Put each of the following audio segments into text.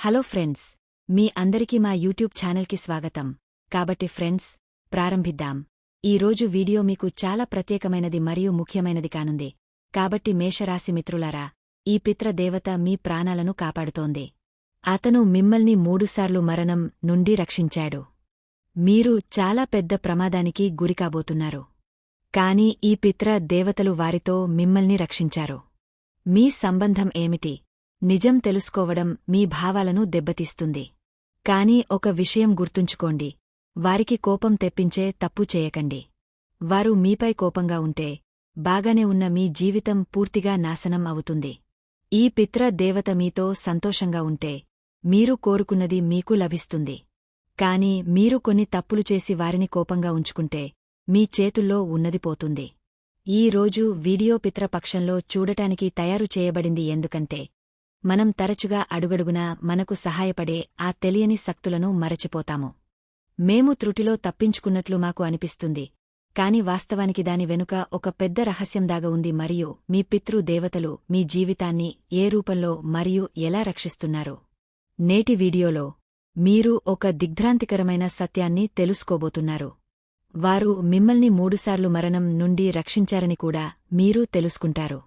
Hello friends, మీ అందరికీ మా YouTube ఛానల్కి స్వాగతం. కాబట్టి ఫ్రెండ్స్, ప్రారంభిద్దాం. ఈరోజు వీడియో మీకు చాలా ప్రత్యేకమైనది మరియు ముఖ్యమైనది కానుంది. కాబట్టి మేషరాశి మిత్రులారా, ఈ పిత్రదేవత మీ ప్రాణాలను కాపాడుతోంది. అతను మిమ్మల్ని 3 సార్లు మరణం నుండి రక్షించాడు. మీరు చాలా పెద్ద ప్రమాదానికి గురికాబోతున్నారు. కాని ఈ పిత్ర దేవతలు వారితో మిమ్మల్ని రక్షించారు. మీ సంబంధం ఏమిటి? నిజం తెలుసుకోవడం మీ భావాలను దెబ్బతీస్తుంది. కాని ఒక విషయం గుర్తుంచుకోండి, వారికి కోపం తెప్పించే తప్పు చేయకండి. వారు మీపై కోపంగా ఉంటే బాగానే ఉన్న మీ జీవితం పూర్తిగా నాశనం అవుతుంది. ఈ పిత్ర దేవత మీతో సంతోషంగా ఉంటే మీరు కోరుకున్నది మీకు లభిస్తుంది. కాని మీరు కొన్ని తప్పులు చేసి వారిని కోపంగా ఉంచుకుంటే మీ చేతుల్లో ఉన్నది పోతుంది. ఈ రోజు వీడియో పిత్రపక్షంలో చూడటానికి తయారు చేయబడింది. ఎందుకంటే మనం తరచుగా అడుగడుగునా మనకు సహాయపడే ఆ తెలియని శక్తులను మరచిపోతాము. మేము త్రుటిలో తప్పించుకున్నట్లు మాకు అనిపిస్తుంది, కాని వాస్తవానికి దాని వెనుక ఒక పెద్ద రహస్యం దాగ ఉంది. మరియు మీ పితృ దేవతలు మీ జీవితాన్ని ఏ రూపంలో మరియు ఎలా రక్షిస్తున్నారు. నేటి వీడియోలో మీరు ఒక దిగ్భ్రాంతికరమైన సత్యాన్ని తెలుసుకోబోతున్నారు. వారు మిమ్మల్ని 3 సార్లు మరణం నుండి రక్షించారని కూడా మీరు తెలుసుకుంటారు.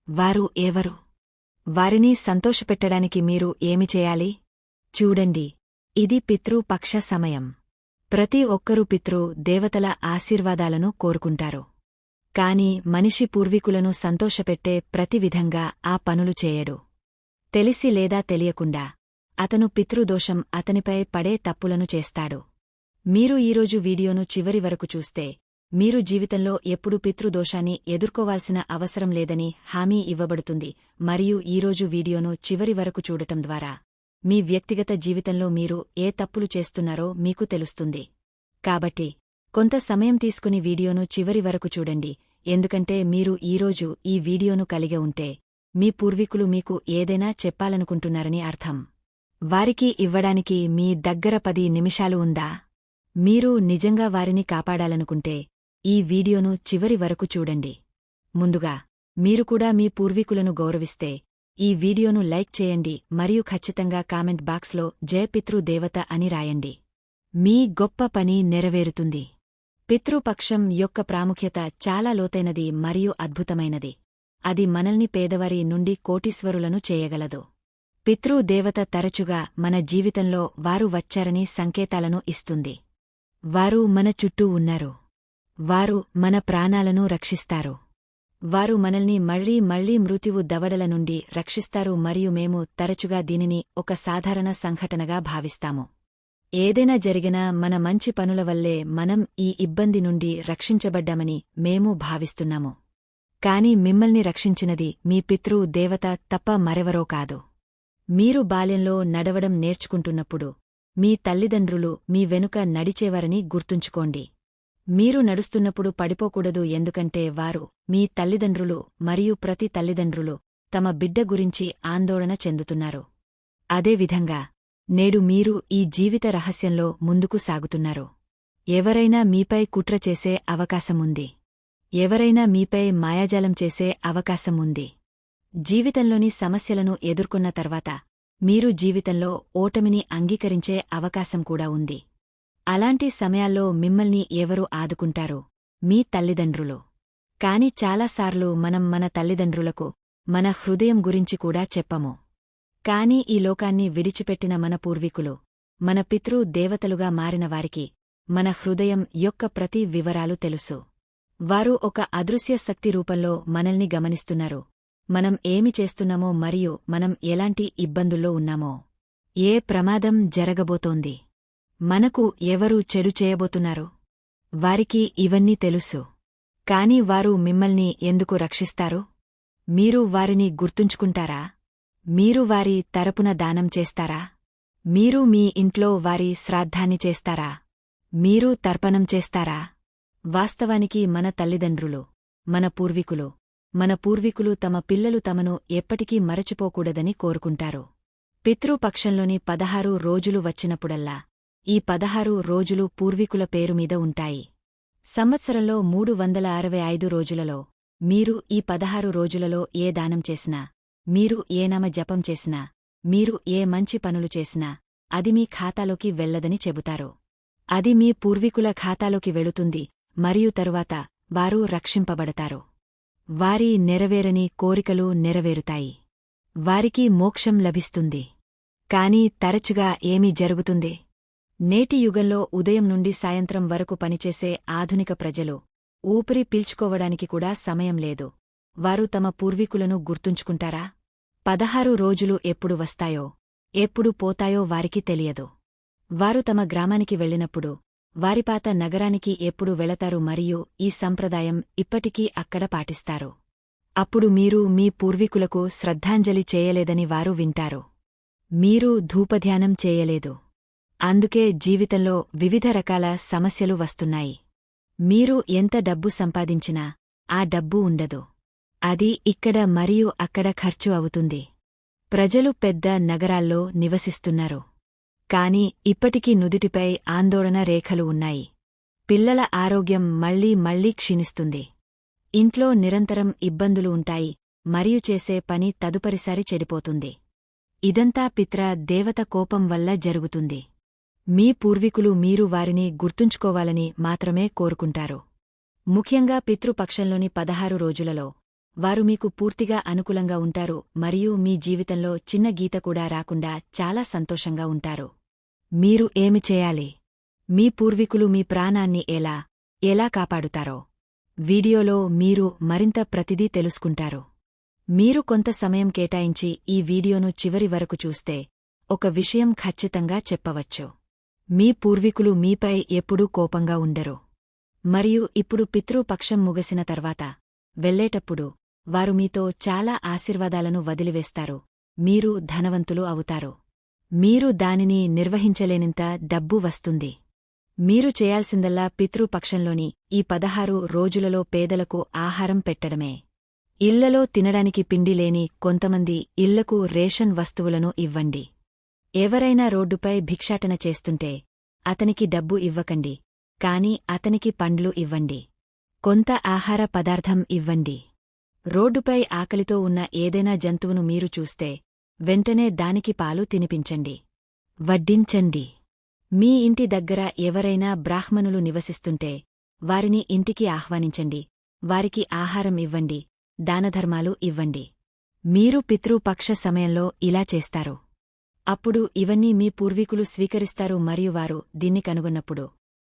వారు ఎవరు? వారిని సంతోషపెట్టడానికి మీరు ఏమి చేయాలి? చూడండి, ఇది పితృపక్ష సమయం. ప్రతి ఒక్కరూ పితృ దేవతల ఆశీర్వాదాలను కోరుకుంటారు. కాని మనిషి పూర్వీకులను సంతోషపెట్టే ప్రతి విధంగా ఆ పనులు చేయడు. తెలిసి లేదా తెలియకుండా అతను పితృదోషం అతనిపై పడే తప్పులను చేస్తాడు. మీరు ఈరోజు వీడియోను చివరి వరకు చూస్తే మీరు జీవితంలో ఎప్పుడూ పితృదోషాన్ని ఎదుర్కోవాల్సిన అవసరం లేదని హామీ ఇవ్వబడుతుంది. మరియు ఈరోజు వీడియోను చివరి వరకు చూడటం ద్వారా మీ వ్యక్తిగత జీవితంలో మీరు ఏ తప్పులు చేస్తున్నారో మీకు తెలుస్తుంది. కాబట్టి కొంత సమయం తీసుకుని వీడియోను చివరి వరకు చూడండి. ఎందుకంటే మీరు ఈరోజు ఈ వీడియోను కలిగి ఉంటే మీ పూర్వీకులు మీకు ఏదైనా చెప్పాలనుకుంటున్నారని అర్థం. వారికి ఇవ్వడానికి మీ దగ్గర 10 నిమిషాలు ఉందా? మీరు నిజంగా వారిని కాపాడాలనుకుంటే ఈ వీడియోను చివరి వరకు చూడండి. ముందుగా, మీరు కూడా మీ పూర్వీకులను గౌరవిస్తే ఈ వీడియోను లైక్ చేయండి మరియు ఖచ్చితంగా కామెంట్ బాక్స్లో జయ పితృ దేవత అని రాయండి. మీ గొప్ప పని నెరవేరుతుంది. పితృపక్షం యొక్క ప్రాముఖ్యత చాలా లోతైనది మరియు అద్భుతమైనది. అది మనల్ని పేదవారి నుండి కోటీశ్వరులను చేయగలదు. పితృ దేవత తరచుగా మన జీవితంలో వారు వచ్చారని సంకేతాలను ఇస్తుంది. వారు మన చుట్టూ ఉన్నారు. వారు మన ప్రాణాలను రక్షిస్తారు. వారు మనల్ని మళ్లీ మృత్యువు దవడల నుండి రక్షిస్తారు. మరియు మేము తరచుగా దీనిని ఒక సాధారణ సంఘటనగా భావిస్తాము. ఏదైనా జరిగినా మన మంచి పనుల వల్లే మనం ఈ ఇబ్బంది నుండి రక్షించబడ్డామని మేము భావిస్తున్నాము. కాని మిమ్మల్ని రక్షించినది మీ పితృ దేవత తప్ప మరెవరో కాదు. మీరు బాల్యంలో నడవడం నేర్చుకుంటున్నప్పుడు మీ తల్లిదండ్రులు మీ వెనుక నడిచేవారని గుర్తుంచుకోండి. మీరు నడుస్తున్నప్పుడు పడిపోకూడదు, ఎందుకంటే వారు మీ తల్లిదండ్రులు మరియు ప్రతి తల్లిదండ్రులు తమ బిడ్డ గురించి ఆందోళన చెందుతున్నారు. అదేవిధంగా నేడు మీరు ఈ జీవిత రహస్యంలో ముందుకు సాగుతున్నారు. ఎవరైనా మీపై కుట్ర చేసే అవకాశముంది. ఎవరైనా మీపై మాయాజాలం చేసే అవకాశముంది. జీవితంలోని సమస్యలను ఎదుర్కొన్న తర్వాత మీరు జీవితంలో ఓటమిని అంగీకరించే అవకాశం కూడా ఉంది. అలాంటి సమయాల్లో మిమ్మల్ని ఎవరు ఆదుకుంటారు? మీ తల్లిదండ్రులు. కాని చాలాసార్లు మనం మన తల్లిదండ్రులకు మన హృదయం గురించి కూడా చెప్పము. కాని ఈ లోకాన్ని విడిచిపెట్టిన మన పూర్వీకులు, మన పితృ దేవతలుగా మారిన వారికి మన హృదయం యొక్క ప్రతి వివరాలు తెలుసు. వారు ఒక అదృశ్య శక్తి రూపంలో మనల్ని గమనిస్తున్నారు. మనం ఏమి చేస్తున్నామో మరియు మనం ఎలాంటి ఇబ్బందుల్లో ఉన్నామో, ఏ ప్రమాదం జరగబోతోంది, మనకు ఎవరు చెడు చేయబోతున్నారు, వారికి ఇవన్నీ తెలుసు. కాని వారు మిమ్మల్ని ఎందుకు రక్షిస్తారు? మీరు వారిని గుర్తుంచుకుంటారా? మీరు వారి తరపున దానం చేస్తారా? మీరు మీ ఇంట్లో వారి శ్రాద్ధాన్ని చేస్తారా? మీరు తర్పణం చేస్తారా? వాస్తవానికి మన తల్లిదండ్రులు, మన పూర్వీకులు తమ పిల్లలు తమను ఎప్పటికీ మరచిపోకూడదని కోరుకుంటారు. పితృపక్షంలోని 16 రోజులు వచ్చినప్పుడల్లా ఈ 16 రోజులు పూర్వీకుల పేరుమీద ఉంటాయి. సంవత్సరంలో 365 రోజులలో మీరు ఈ 16 రోజులలో ఏ దానం చేసినా, మీరు ఏ నామ జపం చేసినా, మీరు ఏ మంచి పనులు చేసినా అది మీ ఖాతాలోకి వెళ్లదని చెబుతారు. అది మీ పూర్వీకుల ఖాతాలోకి వెళుతుంది మరియు తరువాత వారు రక్షింపబడతారు. వారి నెరవేరని కోరికలు నెరవేరుతాయి. వారికి మోక్షం లభిస్తుంది. కాని తరచుగా ఏమి జరుగుతుంది? నేటి యుగంలో ఉదయం నుండి సాయంత్రం వరకు పనిచేసే ఆధునిక ప్రజలు ఊపిరి పీల్చుకోవడానికి కూడా సమయం లేదు. వారు తమ పూర్వీకులను గుర్తుంచుకుంటారా? 16 రోజులు ఎప్పుడు వస్తాయో ఎప్పుడు పోతాయో వారికి తెలియదు. వారు తమ గ్రామానికి వెళ్ళినప్పుడు వారి పాత నగరానికి ఎప్పుడు వెళతారు మరియు ఈ సంప్రదాయం ఇప్పటికీ అక్కడ పాటిస్తారు. అప్పుడు మీరు మీ పూర్వీకులకు శ్రద్ధాంజలి చేయలేదని వారు వింటారు. మీరు ధూపధ్యానం చేయలేదు. అందుకే జీవితంలో వివిధ రకాల సమస్యలు వస్తున్నాయి. మీరు ఎంత డబ్బు సంపాదించినా ఆ డబ్బు ఉండదు. అది ఇక్కడ మరియు అక్కడ ఖర్చు అవుతుంది. ప్రజలు పెద్ద నగరాల్లో నివసిస్తున్నారు. కాని ఇప్పటికీ నుదిటిపై ఆందోళన రేఖలు ఉన్నాయి. పిల్లల ఆరోగ్యం మళ్లీ మళ్లీ క్షీణిస్తుంది. ఇంట్లో నిరంతరం ఇబ్బందులు ఉంటాయి మరియు చేసే పని తదుపరిసారి చెడిపోతుంది. ఇదంతా పిత్ర దేవత కోపం వల్ల జరుగుతుంది. మీ పూర్వీకులు మీరు వారిని గుర్తుంచుకోవాలని మాత్రమే కోరుకుంటారు. ముఖ్యంగా పితృపక్షంలోని 16 రోజులలో వారు మీకు పూర్తిగా అనుకూలంగా ఉంటారు మరియు మీ జీవితంలో చిన్న గీత కూడా రాకుండా చాలా సంతోషంగా ఉంటారు. మీరు ఏమి చేయాలి? మీ పూర్వీకులు మీ ప్రాణాన్ని ఎలా కాపాడుతారో వీడియోలో మీరు మరింత ప్రతిదీ తెలుసుకుంటారు. మీరు కొంత సమయం కేటాయించి ఈ వీడియోను చివరి వరకు చూస్తే ఒక విషయం ఖచ్చితంగా చెప్పవచ్చు. మీ పూర్వీకులు మీపై ఎప్పుడూ కోపంగా ఉండరు. మరియు ఇప్పుడు పితృపక్షం ముగిసిన తర్వాత వెళ్ళేటప్పుడు వారు మీతో చాలా ఆశీర్వాదాలను వదిలివేస్తారు. మీరు ధనవంతులు అవుతారు. మీరు దానిని నిర్వహించలేనంత డబ్బు వస్తుంది. మీరు చేయాల్సిందల్లా పితృపక్షంలోని ఈ 16 రోజులలో పేదలకు ఆహారం పెట్టడమే. ఇళ్లలో తినడానికి పిండి లేని కొంతమంది ఇళ్లకు రేషన్ వస్తువులను ఇవ్వండి. ఎవరైనా రోడ్డుపై భిక్షాటన చేస్తుంటే అతనికి డబ్బు ఇవ్వకండి, కాని అతనికి పండ్లు ఇవ్వండి. కొంత ఆహార పదార్థం ఇవ్వండి. రోడ్డుపై ఆకలితో ఉన్న ఏదైనా జంతువును మీరు చూస్తే వెంటనే దానికి పాలు తినిపించండి, వడ్డించండి. మీ ఇంటి దగ్గర ఎవరైనా బ్రాహ్మణులు నివసిస్తుంటే వారిని ఇంటికి ఆహ్వానించండి, వారికి ఆహారం ఇవ్వండి, దానధర్మాలు ఇవ్వండి. మీరు పితృపక్ష సమయంలో ఇలా చేస్తారు. అప్పుడు ఇవన్నీ మీ పూర్వీకులు స్వీకరిస్తారు మరియు వారు దీన్ని కనుగొన్నప్పుడు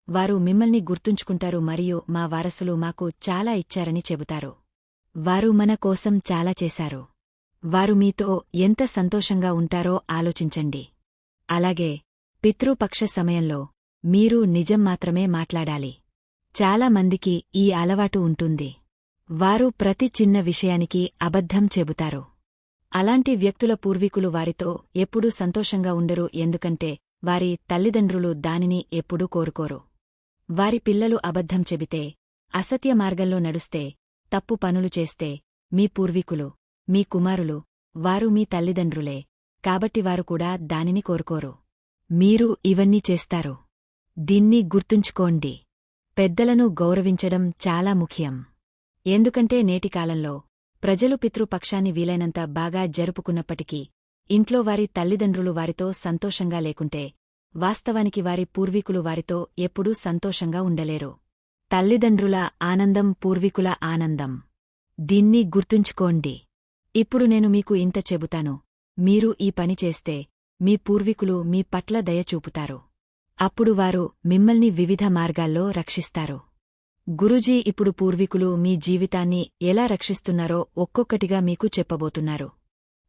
వారు మిమ్మల్ని గుర్తుంచుకుంటారు మరియు మా వారసులు మాకు చాలా ఇచ్చారని చెబుతారు. వారు మన కోసం చాలా చేశారు. వారు మీతో ఎంత సంతోషంగా ఉంటారో ఆలోచించండి. అలాగే పితృపక్ష సమయంలో మీరు నిజం మాత్రమే మాట్లాడాలి. చాలా మందికి ఈ అలవాటు ఉంటుంది. వారు ప్రతి చిన్న విషయానికి అబద్ధం చెబుతారు. అలాంటి వ్యక్తుల పూర్వీకులు వారితో ఎప్పుడూ సంతోషంగా ఉండరు, ఎందుకంటే వారి తల్లిదండ్రులు దానిని ఎప్పుడూ కోరుకోరు. వారి పిల్లలు అబద్ధం చెబితే, అసత్య మార్గంలో నడుస్తే, తప్పు పనులు చేస్తే మీ పూర్వీకులు, మీ కుమారులు, వారు మీ తల్లిదండ్రులే, కాబట్టి వారు కూడా దానిని కోరుకోరు. మీరు ఇవన్నీ చేస్తారు. దీన్ని గుర్తుంచుకోండి. పెద్దలను గౌరవించడం చాలా ముఖ్యం. ఎందుకంటే నేటి కాలంలో ప్రజలు పితృపక్షాన్ని వీలైనంత బాగా జరుపుకున్నప్పటికీ ఇంట్లో వారి తల్లిదండ్రులు వారితో సంతోషంగా లేకుంటే వాస్తవానికి వారి పూర్వీకులు వారితో ఎప్పుడూ సంతోషంగా ఉండలేరు. తల్లిదండ్రుల ఆనందం పూర్వీకుల ఆనందం. దీన్ని గుర్తుంచుకోండి. ఇప్పుడు నేను మీకు ఇంత చెబుతాను. మీరు ఈ పని చేస్తే మీ పూర్వీకులు మీ పట్ల దయ చూపుతారు. అప్పుడు వారు మిమ్మల్ని వివిధ మార్గాల్లో రక్షిస్తారు. గురూజీ ఇప్పుడు పూర్వీకులు మీ జీవితాన్ని ఎలా రక్షిస్తున్నారో ఒక్కొక్కటిగా మీకు చెప్పబోతున్నారు.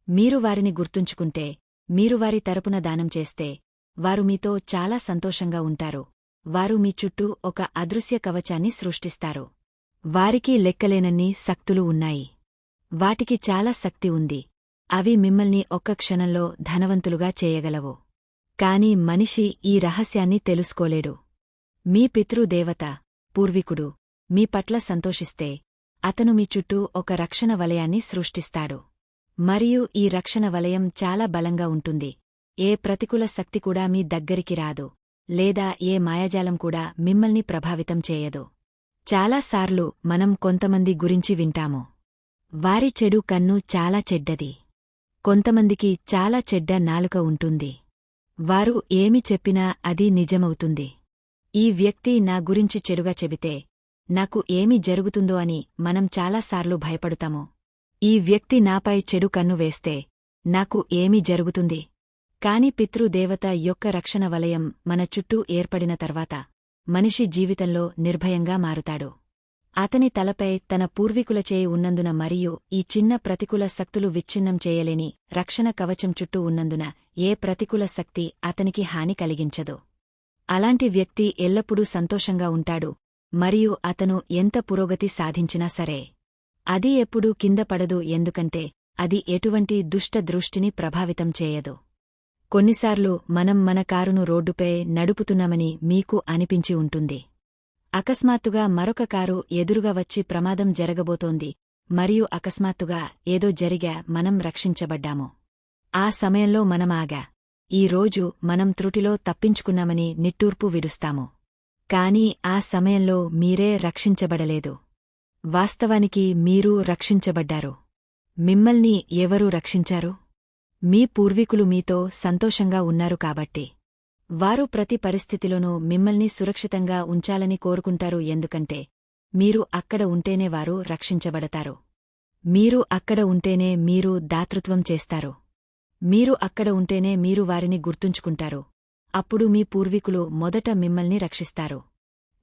మీరు వారిని గుర్తుంచుకుంటే, మీరు వారి తరపున దానం చేస్తే, వారు మీతో చాలా సంతోషంగా ఉంటారు. వారు మీ చుట్టూ ఒక అదృశ్య కవచాన్ని సృష్టిస్తారు. వారికి లెక్కలేనన్ని శక్తులు ఉన్నాయి. వాటికి చాలా శక్తి ఉంది. అవి మిమ్మల్ని ఒక్క క్షణంలో ధనవంతులుగా చేయగలవు. కాని మనిషి ఈ రహస్యాన్ని తెలుసుకోలేడు. మీ పితృదేవత, పూర్వీకుడు మీ పట్ల సంతోషిస్తే అతను మీ చుట్టూ ఒక రక్షణ వలయాన్ని సృష్టిస్తాడు. మరియు ఈ రక్షణ వలయం చాలా బలంగా ఉంటుంది. ఏ ప్రతికూల శక్తి కూడా మీ దగ్గరికి రాదు, లేదా ఏ మాయాజాలం కూడా మిమ్మల్ని ప్రభావితం చేయదు. చాలాసార్లు మనం కొంతమంది గురించి వింటాము. వారి చెడు కన్ను చాలా చెడ్డది. కొంతమందికి చాలా చెడ్డ నాలుక ఉంటుంది. వారు ఏమి చెప్పినా అది నిజమవుతుంది. ఈ వ్యక్తి నా గురించి చెడుగా చెబితే నాకు ఏమి జరుగుతుందో అని మనం చాలాసార్లు భయపడుతాము. ఈ వ్యక్తి నాపై చెడు కన్ను వేస్తే నాకు ఏమి జరుగుతుంది? కాని పితృదేవత యొక్క రక్షణ వలయం మన చుట్టూ ఏర్పడిన తర్వాత మనిషి జీవితంలో నిర్భయంగా మారుతాడు. అతని తలపై తన పూర్వీకుల చేయి ఉన్నందున మరియు ఈ చిన్న ప్రతికూల శక్తులు విచ్ఛిన్నం చేయలేని రక్షణ కవచం చుట్టూ ఉన్నందున ఏ ప్రతికూల శక్తి అతనికి హాని కలిగించదు. అలాంటి వ్యక్తి ఎల్లప్పుడూ సంతోషంగా ఉంటాడు మరియు అతను ఎంత పురోగతి సాధించినా సరే అది ఎప్పుడూ కింద పడదు, ఎందుకంటే అది ఎటువంటి దుష్ట దృష్టిని ప్రభావితం చేయదు. కొన్నిసార్లు మనం మన కారును రోడ్డుపై నడుపుతున్నామని మీకు అనిపించి ఉంటుంది. అకస్మాత్తుగా మరొక కారు ఎదురుగా వచ్చి ప్రమాదం జరగబోతోంది మరియు అకస్మాత్తుగా ఏదో జరిగా మనం రక్షించబడ్డాము. ఆ సమయంలో మనమాగా ఈ రోజు మనం త్రుటిలో తప్పించుకున్నామని నిట్టూర్పు విడుస్తాము. కాని ఆ సమయంలో మీరే రక్షించబడలేదు. వాస్తవానికి మీరు రక్షించబడ్డారు. మిమ్మల్ని ఎవరు రక్షించారు? మీ పూర్వీకులు మీతో సంతోషంగా ఉన్నారు కాబట్టి. వారు ప్రతి పరిస్థితిలోనూ మిమ్మల్ని సురక్షితంగా ఉంచాలని కోరుకుంటారు, ఎందుకంటే మీరు అక్కడ ఉంటేనే వారు రక్షించబడతారు. మీరు అక్కడ ఉంటేనే మీరు దాతృత్వం చేస్తారు. మీరు అక్కడ ఉంటేనే మీరు వారిని గుర్తుంచుకుంటారు. అప్పుడు మీ పూర్వీకులు మొదట మిమ్మల్ని రక్షిస్తారు.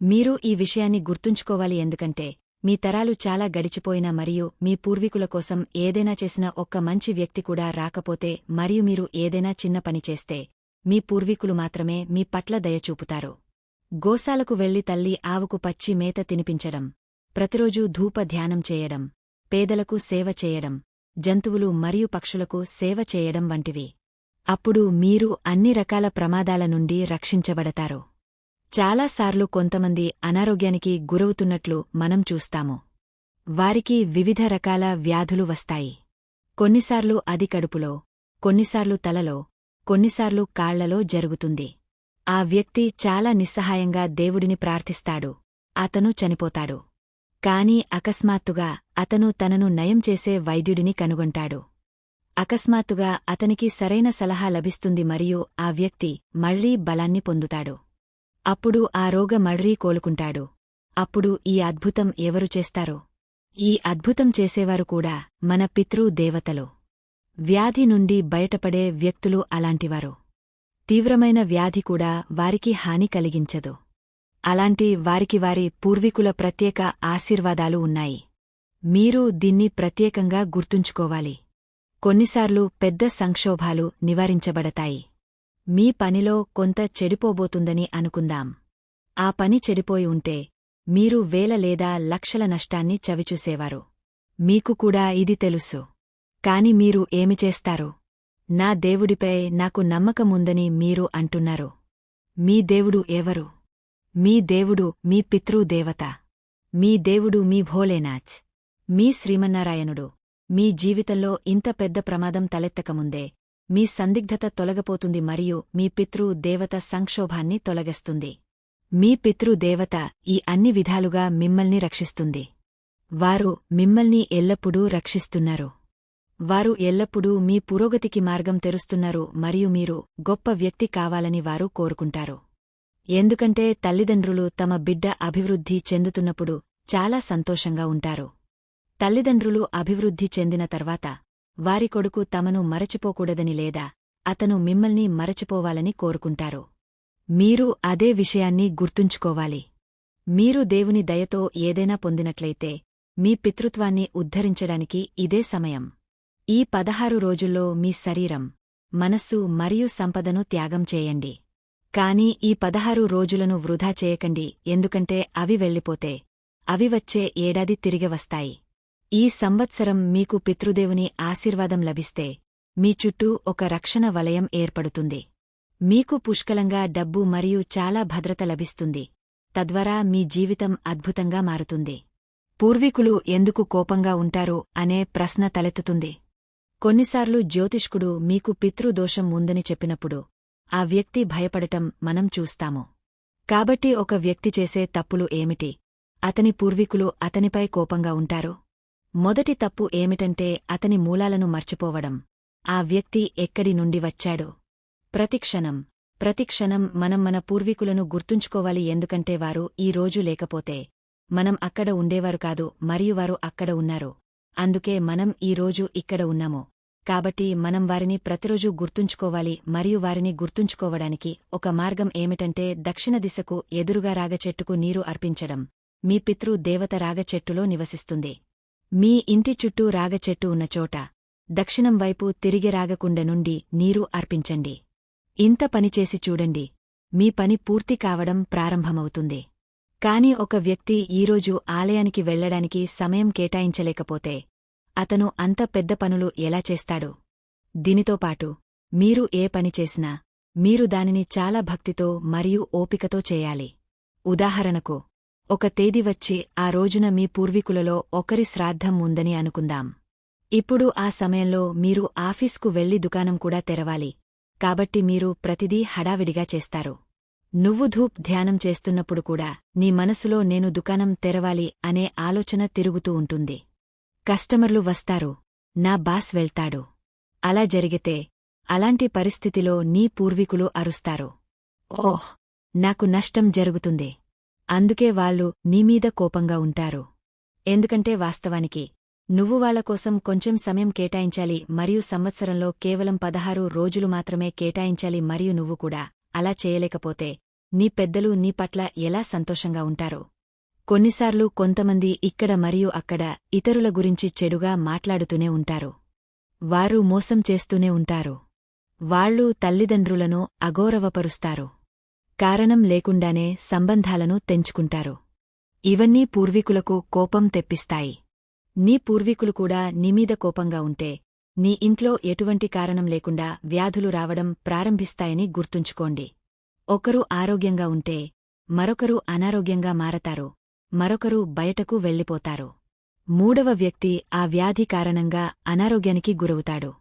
మీరు ఈ విషయాన్ని గుర్తుంచుకోవాలి, ఎందుకంటే మీ తరాలు చాలా గడిచిపోయినా మరియు మీ పూర్వీకుల కోసం ఏదైనా చేసిన ఒక్క మంచి వ్యక్తి కూడా రాకపోతే మరియు మీరు ఏదైనా చిన్న పని చేస్తే మీ పూర్వీకులు మాత్రమే మీ పట్ల దయచూపుతారు. గోశాలకు వెళ్లి తల్లి ఆవుకు పచ్చి మేత తినిపించడం, ప్రతిరోజూ ధూప ధ్యానం చేయడం, పేదలకు సేవ చేయడం, జంతువులు మరియు పక్షులకు సేవ చేయడం వంటివి. అప్పుడు మీరు అన్ని రకాల ప్రమాదాల నుండి రక్షించబడతారు. చాలాసార్లు కొంతమంది అనారోగ్యానికి గురవుతున్నట్లు మనం చూస్తాము. వారికి వివిధ రకాల వ్యాధులు వస్తాయి. కొన్నిసార్లు అది కడుపులో, కొన్నిసార్లు తలలో, కొన్నిసార్లు కాళ్లలో జరుగుతుంది. ఆ వ్యక్తి చాలా నిస్సహాయంగా దేవుడిని ప్రార్థిస్తాడు. అతను చనిపోతాడు. కాని అకస్మాత్తుగా అతను తనను నయం చేసే వైద్యుడిని కనుగొంటాడు. అకస్మాత్తుగా అతనికి సరైన సలహా లభిస్తుంది మరియు ఆ వ్యక్తి మళ్లీ బలాన్ని పొందుతాడు. అప్పుడు ఆ రోగ మళ్లీ కోలుకుంటాడు. అప్పుడు ఈ అద్భుతం ఎవరు చేస్తారో? ఈ అద్భుతం చేసేవారు కూడా మన పితృదేవతలు. వ్యాధి నుండి బయటపడే వ్యక్తులు అలాంటివారు. తీవ్రమైన వ్యాధి కూడా వారికి హాని కలిగించదు. అలాంటి వారికి వారి పూర్వీకుల ప్రత్యేక ఆశీర్వాదాలు ఉన్నాయి. మీరు దీన్ని ప్రత్యేకంగా గుర్తుంచుకోవాలి. కొన్నిసార్లు పెద్ద సంక్షోభాలు నివారించబడతాయి. మీ పనిలో కొంత చెడిపోబోతుందని అనుకుందాం. ఆ పని చెడిపోయి ఉంటే మీరు వేల లేదా లక్షల నష్టాన్ని చవిచూసేవారు. మీకు కూడా ఇది తెలుసు. కాని మీరు ఏమి చేస్తారు? నా దేవుడిపై నాకు నమ్మకముందని మీరు అంటున్నారు. మీ దేవుడు ఎవరు? మీ దేవుడు మీ పితృదేవత. మీ దేవుడు మీ భోలేనాథ్, మీ శ్రీమన్నారాయణుడు. మీ జీవితంలో ఇంత పెద్ద ప్రమాదం తలెత్తకముందే మీ సందిగ్ధత తొలగపోతుంది మరియు మీ పితృదేవత సంక్షోభాన్ని తొలగిస్తుంది. మీ పితృదేవత ఈ అన్ని విధాలుగా మిమ్మల్ని రక్షిస్తుంది. వారు మిమ్మల్ని ఎల్లప్పుడూ రక్షిస్తున్నారు. వారు ఎల్లప్పుడూ మీ పురోగతికి మార్గం తెరుస్తున్నారు మరియు మీరు గొప్ప వ్యక్తి కావాలని వారు కోరుకుంటారు. ఎందుకంటే తల్లిదండ్రులు తమ బిడ్డ అభివృద్ధి చెందుతున్నప్పుడు చాలా సంతోషంగా ఉంటారు. తల్లిదండ్రులు అభివృద్ధి చెందిన తర్వాత వారి కొడుకు తమను మరచిపోకూడదని లేదా అతను మిమ్మల్ని మరచిపోవాలని కోరుకుంటారు. మీరు అదే విషయాన్ని గుర్తుంచుకోవాలి. మీరు దేవుని దయతో ఏదైనా పొందినట్లయితే మీ పితృత్వాన్ని ఉద్ధరించడానికి ఇదే సమయం. ఈ 16 రోజుల్లో మీ శరీరం, మనస్సు మరియు సంపదను త్యాగం చేయండి. కాని ఈ 16 రోజులను వృధా చేయకండి, ఎందుకంటే అవి వెళ్ళిపోతే అవి వచ్చే ఏడాది తిరిగి వస్తాయి. ఈ సంవత్సరం మీకు పితృదేవుని ఆశీర్వాదం లభిస్తే మీ చుట్టూ ఒక రక్షణ వలయం ఏర్పడుతుంది. మీకు పుష్కలంగా డబ్బు మరియు చాలా భద్రత లభిస్తుంది. తద్వారా మీ జీవితం అద్భుతంగా మారుతుంది. పూర్వీకులు ఎందుకు కోపంగా ఉంటారు అనే ప్రశ్న తలెత్తుతుంది. కొన్నిసార్లు జ్యోతిష్కుడు మీకు పితృదోషం ఉందని చెప్పినప్పుడు ఆ వ్యక్తి భయపడటం మనం చూస్తాము. కాబట్టి ఒక వ్యక్తి చేసే తప్పులు ఏమిటి? అతని పూర్వీకులు అతనిపై కోపంగా ఉంటారు. మొదటి తప్పు ఏమిటంటే అతని మూలాలను మర్చిపోవడం. ఆ వ్యక్తి ఎక్కడి నుండి వచ్చాడు. ప్రతిక్షణం మనం మన పూర్వీకులను గుర్తుంచుకోవాలి, ఎందుకంటే వారు ఈ రోజు లేకపోతే మనం అక్కడ ఉండేవారు కాదు మరియు వారు అక్కడ ఉన్నారు. అందుకే మనం ఈ రోజు ఇక్కడ ఉన్నాము. కాబట్టి మనం వారిని ప్రతిరోజూ గుర్తుంచుకోవాలి మరియు వారిని గుర్తుంచుకోవడానికి ఒక మార్గం ఏమిటంటే దక్షిణ దిశకు ఎదురుగా రాగచెట్టుకు నీరు అర్పించడం. మీ పితృ దేవత రాగచెట్టులో నివసిస్తుంది. మీ ఇంటి చుట్టూ రాగచెట్టు ఉన్న చోట దక్షిణం వైపు తిరిగి రాగకుండ నుండి నీరు అర్పించండి. ఇంత పనిచేసి చూడండి, మీ పని పూర్తి కావడం ప్రారంభమవుతుంది. కాని ఒక వ్యక్తి ఈరోజు ఆలయానికి వెళ్లడానికి సమయం కేటాయించలేకపోతే అతను అంత పెద్ద పనులు ఎలా చేస్తాడు? దీనితోపాటు మీరు ఏ పని చేసినా మీరు దానిని చాలా భక్తితో మరియు ఓపికతో చేయాలి. ఉదాహరణకు, ఒక తేదీ వచ్చి ఆ రోజున మీ పూర్వీకులలో ఒకరి శ్రాద్ధం ఉందని అనుకుందాం. ఇప్పుడు ఆ సమయంలో మీరు ఆఫీస్కు వెళ్లి దుకాణం కూడా తెరవాలి. కాబట్టి మీరు ప్రతిదీ హడావిడిగా చేస్తారు. నువ్వు ధూప్ ధ్యానం చేస్తున్నప్పుడు కూడా నీ మనసులో నేను దుకాణం తెరవాలి అనే ఆలోచన తిరుగుతూ ఉంటుంది. కస్టమర్లు వస్తారు, నా బాస్ వెళ్తాడు. అలా జరిగితే అలాంటి పరిస్థితిలో నీ పూర్వీకులు అరుస్తారు, ఓహ్, నాకు నష్టం జరుగుతుంది. అందుకే వాళ్ళు నీమీద కోపంగా ఉంటారు. ఎందుకంటే వాస్తవానికి నువ్వు వాళ్లకోసం కొంచెం సమయం కేటాయించాలి మరియు సంవత్సరంలో కేవలం 16 రోజులు మాత్రమే కేటాయించాలి మరియు నువ్వు కూడా అలా చేయలేకపోతే నీ పెద్దలు నీ పట్ల ఎలా సంతోషంగా ఉంటారు? కొన్నిసార్లు కొంతమంది ఇక్కడ మరియు అక్కడ ఇతరుల గురించి చెడుగా మాట్లాడుతూనే ఉంటారు. వారు మోసం చేస్తూనే ఉంటారు. వాళ్ళు తల్లిదండ్రులను అగౌరవపరుస్తారు. కారణం లేకుండానే సంబంధాలను తెంచుకుంటారు. ఇవన్నీ పూర్వీకులకు కోపం తెప్పిస్తాయి. నీ పూర్వీకులు కూడా నీమీద కోపంగా ఉంటే నీ ఇంట్లో ఎటువంటి కారణం లేకుండా వ్యాధులు రావడం ప్రారంభిస్తాయని గుర్తుంచుకోండి. ఒకరు ఆరోగ్యంగా ఉంటే మరొకరు అనారోగ్యంగా మారతారు, మరొకరు బయటకు వెళ్ళిపోతారు. మూడవ వ్యక్తి ఆ వ్యాధి కారణంగా అనారోగ్యానికి గురవుతాడు.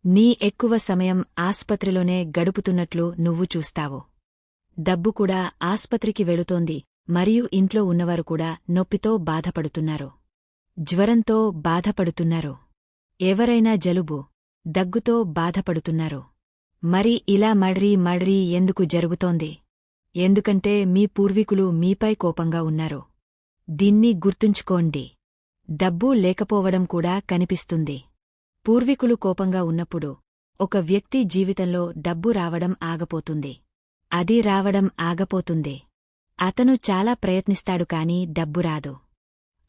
నీ ఎక్కువ సమయం ఆస్పత్రిలోనే గడుపుతున్నట్లు నువ్వు చూస్తావు. డబ్బు కూడా ఆస్పత్రికి వెళుతోంది మరియు ఇంట్లో ఉన్నవారు కూడా నొప్పితో బాధపడుతున్నారు, జ్వరంతో బాధపడుతున్నారు, ఎవరైనా జలుబు, దగ్గుతో బాధపడుతున్నారు. మరి ఇలా మడ్రీ ఎందుకు జరుగుతోంది? ఎందుకంటే మీ పూర్వీకులు మీపై కోపంగా ఉన్నారు. దీన్ని గుర్తుంచుకోండి. డబ్బు లేకపోవడం కూడా కనిపిస్తుంది. పూర్వీకులు కోపంగా ఉన్నప్పుడు ఒక వ్యక్తి జీవితంలో డబ్బు రావడం ఆగపోతుంది. అది రావడం ఆగపోతుంది. అతను చాలా ప్రయత్నిస్తాడు కాని డబ్బు రాదు.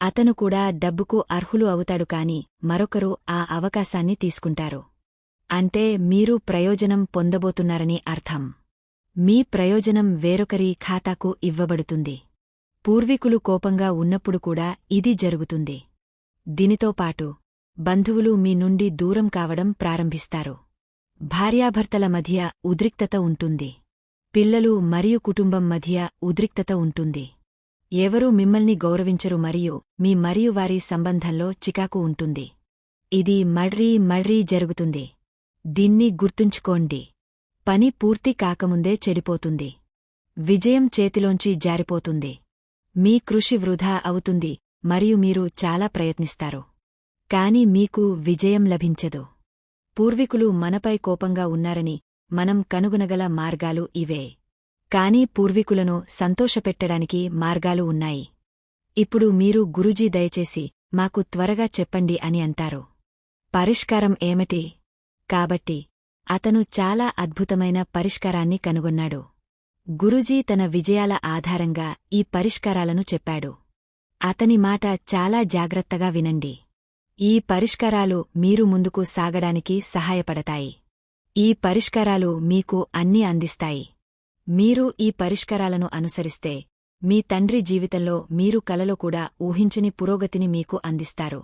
అతను కూడా డబ్బుకు అర్హులు అవుతాడు కాని మరొకరు ఆ అవకాశాన్ని తీసుకుంటారు. అంటే మీరు ప్రయోజనం పొందబోతున్నారని అర్థం. మీ ప్రయోజనం వేరొకరి ఖాతాకు ఇవ్వబడుతుంది. పూర్వీకులు కోపంగా ఉన్నప్పుడు కూడా ఇది జరుగుతుంది. దీనితో పాటు బంధువులు మీ నుండి దూరం కావడం ప్రారంభిస్తారు. భార్యాభర్తల మధ్య ఉద్రిక్తత ఉంటుంది. పిల్లలు మరియు కుటుంబం మధ్య ఉద్రిక్తత ఉంటుంది. ఎవరూ మిమ్మల్ని గౌరవించరు మరియు వారి సంబంధంలో చికాకు ఉంటుంది. ఇది మడ్రీ జరుగుతుంది. దీన్ని గుర్తుంచుకోండి. పని పూర్తి కాకముందే చెడిపోతుంది. విజయం చేతిలోంచి జారిపోతుంది. మీ కృషి వృధా అవుతుంది మరియు మీరు చాలా ప్రయత్నిస్తారు. కాని మీకు విజయం లభించదు. పూర్వీకులు మనపై కోపంగా ఉన్నారని మనం కనుగొనగల మార్గాలు ఇవే. కాని పూర్వీకులను సంతోషపెట్టడానికి మార్గాలు ఉన్నాయి. ఇప్పుడు మీరు గురూజీ దయచేసి మాకు త్వరగా చెప్పండి అని అంటారు. పరిష్కారం ఏమిటి? కాబట్టి అతను చాలా అద్భుతమైన పరిష్కారాన్ని కనుగొన్నాడు. గురూజీ తన విజయాల ఆధారంగా ఈ పరిష్కారాలను చెప్పాడు. అతని మాట చాలా జాగ్రత్తగా వినండి. ఈ పరిష్కారాలు మీరు ముందుకు సాగడానికి సహాయపడతాయి. ఈ పరిష్కారాలు మీకు అన్నీ అందిస్తాయి. మీరు ఈ పరిష్కారాలను అనుసరిస్తే మీ తండ్రి జీవితంలో మీరు కలలో కూడా ఊహించని పురోగతిని మీకు అందిస్తారు.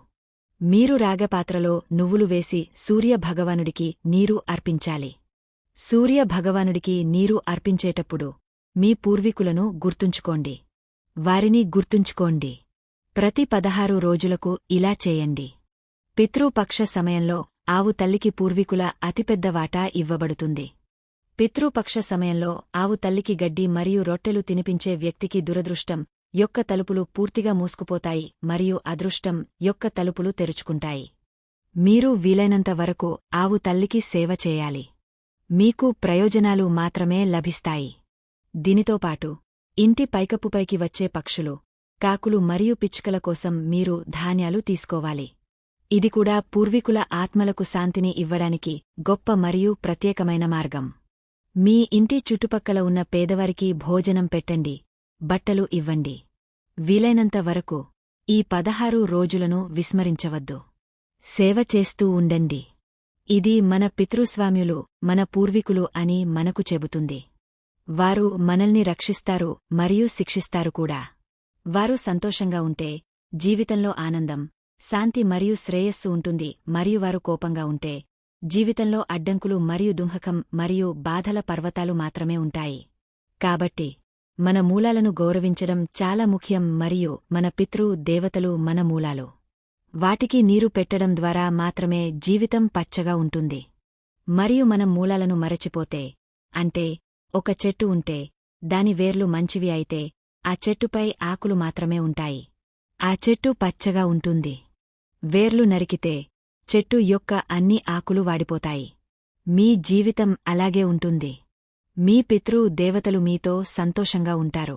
మీరు రాగపాత్రలో నువ్వులు వేసి సూర్యభగవానుడికి నీరు అర్పించాలి. సూర్యభగవానుడికి నీరు అర్పించేటప్పుడు మీ పూర్వీకులను గుర్తుంచుకోండి. వారిని గుర్తుంచుకోండి. ప్రతి 16 రోజులకు ఇలా చేయండి. పితృపక్ష సమయంలో ఆవు తల్లికి పూర్వీకుల అతిపెద్ద వాటా ఇవ్వబడుతుంది. పితృపక్ష సమయంలో ఆవు తల్లికి గడ్డి మరియు రొట్టెలు తినిపించే వ్యక్తికి దురదృష్టం యొక్క తలుపులు పూర్తిగా మూసుకుపోతాయి మరియు అదృష్టం యొక్క తలుపులు తెరుచుకుంటాయి. మీరు వీలైనంత వరకు ఆవు తల్లికి సేవ చేయాలి. మీకు ప్రయోజనాలు మాత్రమే లభిస్తాయి. దీనితోపాటు ఇంటి పైకప్పుపైకి వచ్చే పక్షులు, కాకులు మరియు పిచ్చుకల కోసం మీరు ధాన్యాలు తీసుకోవాలి. ఇది కూడా పూర్వీకుల ఆత్మలకు శాంతిని ఇవ్వడానికి గొప్ప మరియు ప్రత్యేకమైన మార్గం. మీ ఇంటి చుట్టుపక్కల ఉన్న పేదవారికి భోజనం పెట్టండి, బట్టలు ఇవ్వండి. వీలైనంత వరకు ఈ 16 రోజులను విస్మరించవద్దు. సేవ చేస్తూ ఉండండి. ఇది మన పితృస్వామ్యులు, మన పూర్వీకులు అని మనకు చెబుతుంది. వారు మనల్ని రక్షిస్తారు మరియు శిక్షిస్తారు కూడా. వారు సంతోషంగా ఉంటే జీవితంలో ఆనందం, శాంతి మరియు శ్రేయస్సు ఉంటుంది మరియు వారు కోపంగా ఉంటే జీవితంలో అడ్డంకులు మరియు దుంహకం మరియు బాధల పర్వతాలు మాత్రమే ఉంటాయి. కాబట్టి మన మూలాలను గౌరవించడం చాలా ముఖ్యం మరియు మన పితృ దేవతలు మన మూలాలు. వాటికి నీరు పెట్టడం ద్వారా మాత్రమే జీవితం పచ్చగా ఉంటుంది. మరియు మనం మూలాలను మరచిపోతే, అంటే ఒక చెట్టు ఉంటే దాని వేర్లు మంచివి అయితే ఆ చెట్టుపై ఆకులు మాత్రమే ఉంటాయి. ఆ చెట్టు పచ్చగా ఉంటుంది. వేర్లు నరికితే చెట్టు యొక్క అన్ని ఆకులు వాడిపోతాయి. మీ జీవితం అలాగే ఉంటుంది. మీ పితృ దేవతలు మీతో సంతోషంగా ఉంటారు.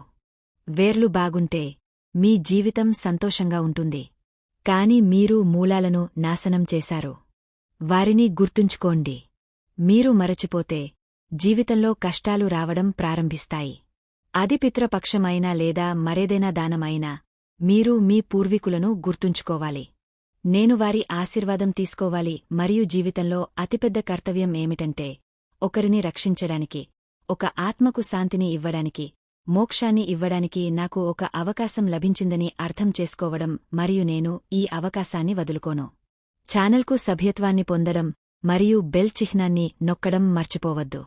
వేర్లు బాగుంటే మీ జీవితం సంతోషంగా ఉంటుంది. కాని మీరు మూలాలను నాశనం చేశారు. వారిని గుర్తుంచుకోండి. మీరు మరచిపోతే జీవితంలో కష్టాలు రావడం ప్రారంభిస్తాయి. అది పితృపక్షమైనా లేదా మరేదైనా దానమైనా మీరు మీ పూర్వీకులను గుర్తుంచుకోవాలి. నేను వారి ఆశీర్వాదం తీసుకోవాలి మరియు జీవితంలో అతిపెద్ద కర్తవ్యం ఏమిటంటే ఒకరిని రక్షించడానికి, ఒక ఆత్మకు శాంతిని ఇవ్వడానికి, మోక్షాన్ని ఇవ్వడానికి నాకు ఒక అవకాశం లభించిందని అర్థం చేసుకోవడం మరియు నేను ఈ అవకాశాన్ని వదులుకోను. ఛానల్కు సభ్యత్వాన్ని పొందడం మరియు బెల్ చిహ్నాన్ని నొక్కడం మర్చిపోవద్దు.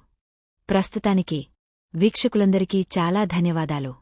ప్రస్తుతానికి వీక్షకులందరికీ చాలా ధన్యవాదాలు.